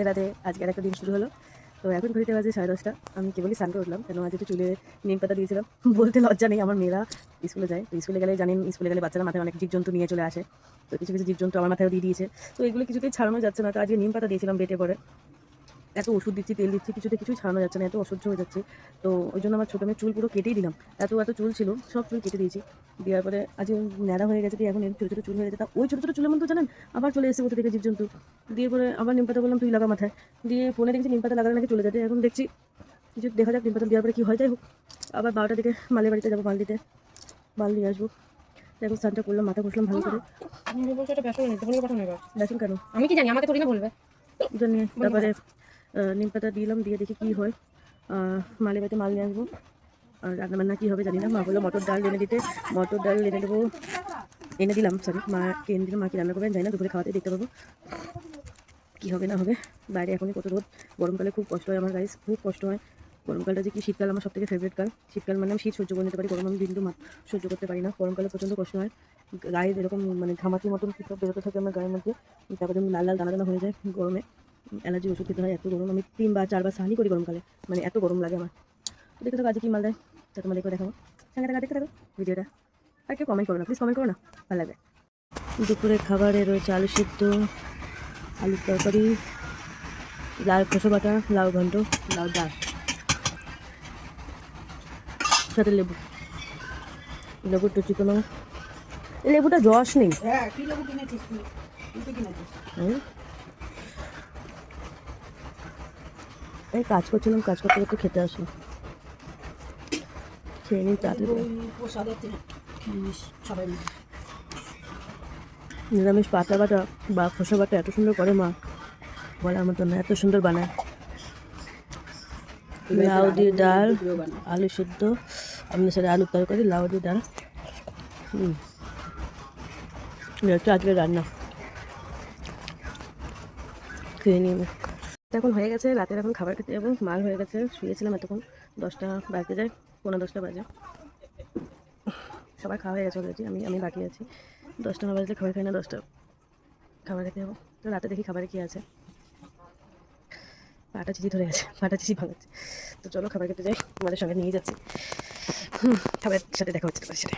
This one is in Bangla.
রাতে আজকে আর একটা দিন শুরু হলো। তো এখন ঘড়িতে বাজে 10:30। আমি কেবলই স্নান করে উঠলাম, কেন আজ একটু চুলে নিম পাতা দিয়েছিলাম। বলতে লজ্জা নেই, আমার মেয়েরা স্কুলে যায়, তো স্কুলে গেলে জানেন, স্কুলে গেলে বাচ্চারা মাথায় অনেক জীবজন্তু নিয়ে চলে আসে। তো কিছু কিছু জীবজন্তু আমার মাথায়ও দিয়ে দিয়েছে। তো এগুলো কিছুতেই ছাড়ানো যাচ্ছে না, তো আজকে নিম পাতা দিয়েছিলাম বেটে করে। এত ওষুধ দিচ্ছি, তেল দিচ্ছি, কিছুই ছাড়ানো যাচ্ছে না, এত অসহ্য হয়ে যাচ্ছে। তো ওই জন্য আমার ছোটো মেয়ের চুল পুরো কেটেই দিলাম। এত চুল ছিল, সব চুল কেটে দিয়েছি। দেওয়ার পরে আজ ন্যাড়া হয়ে গেছে, দিয়ে এখন এর ছোটো ছোটো চুল হয়ে গেছে। তা ওই ছোটো ছোটো চুলের মধ্যে জানেন আবার চলে এসে কোথা থেকে জীবজন্তু। দিয়ে পরে আবার নিম পাতা বললাম তুই লাগা মাথায়। দিয়ে ফোনে দেখছি নিম পাতা লাগালে নাকি চলে যাবে। এখন দেখছি কিছু দেখা যাক নিম পাতা দেওয়ার পরে কী হয়। যাই হোক, আবার 12টার দিকে মালের বাড়িতে যাবো, মাল দিয়ে আসবো। এখন স্নানটা করলাম, মাথা ঘষলাম ভালো করে। বেসন কেন আমি কি জানি, আমাকে থোড়ি না বলবে। ওটা নিয়ে তারপরে নিম পাতা দিলাম, দিয়ে দেখি কী হয়। মালের বাড়িতে মাল নিয়ে আসবো। আর রান্নাবান্না কী হবে জানি না। মা বললো মটর ডাল এনে দিতে, মটর ডাল এনে দেবো, এনে দিলাম। সরি, মাকে এনে দিলাম। মা কি রান্না করবেন জানি না, দুপুরে খাওয়াতে দেখতে পাবো কী হবে না হবে। বাইরে এখনই কত রোদ, গরমকালে খুব কষ্ট হয় আমার গাইস, খুব কষ্ট হয়। গরমকালটা যে কি, শীতকাল আমার সবথেকে ফেভারিট কাল। শীতকাল মানে আমি শীত সহ্য করে নিতে পারি, গরম আমি বিন্দু সহ্য করতে পারি না। গরমকালে প্রচণ্ড কষ্ট হয়, গায়ে এরকম মানে ঘামাচির মতন কী সব বেরোতে থাকে আমার গায়ের মধ্যে। তারপরে লাল লাল দানা দানা হয়ে যায় গরমে। অ্যালার্জি ওষুধ খেতে হয়, এত গরম। আমি 3 বার 4 বার স্নানই করি গরমকালে, মানে এত গরম লাগে আমার। দেখতে থাকো আজকে কী মাল দেয়, তা তোমাদেরকে দেখাবো। সঙ্গে থাকা দেখতে থাকো ভিডিওটা। আর কেউ কমেন্ট করো না প্লিজ, কমেন্ট করো না, ভালো লাগবে। দুপুরে খাবারে রয়েছে আলু সিদ্ধ, আলুর তরকারি, লাউ খোসা বাটা, লাউ ঘন্ট, লাউ ডাল, সাথে লেবু, লেবুর তো চিকনো। এই লেবুটা রস নেই। এই কাজ করছিলাম, কাজ করতে করতে খেতে আসলো, খেয়ে নিই তাড়াতাড়ি। নিরামিষ পাতা বাটা বা খোসা বাটা এত সুন্দর করে মা, বলার মতো না, এত সুন্দর বানায়। লাউ দিয়ে ডাল, আলু সিদ্ধ, আপনার সাথে আলুর তরকারি, লাউ দিয়ে ডাল। এটা আজকে রান্না, খেয়ে নিয়ে এখন হয়ে গেছে রাতের, এখন খাবার খেতে যাবো। মাল হয়ে গেছে, শুয়েছিলাম এতক্ষণ। 10টা বাজতে যায়, 10:45 বাজে। সবাই খাওয়া হয়ে গেছে অলরেডি, আমি বাকি আছি। 10টা না বাজলে খাবার খাই না, 10টা খাবার খেতে যাবো। তো রাতে দেখি খাবারে কী আছে। পাটা চিচি ধরে গেছে, পাটা চিচি ভাঙাচ্ছে। তো চলো খাবার খেতে যাই, তোমাদের সঙ্গে নিয়ে যাচ্ছি। খাবারের সাথে দেখা হচ্ছে তোমাদের সাথে।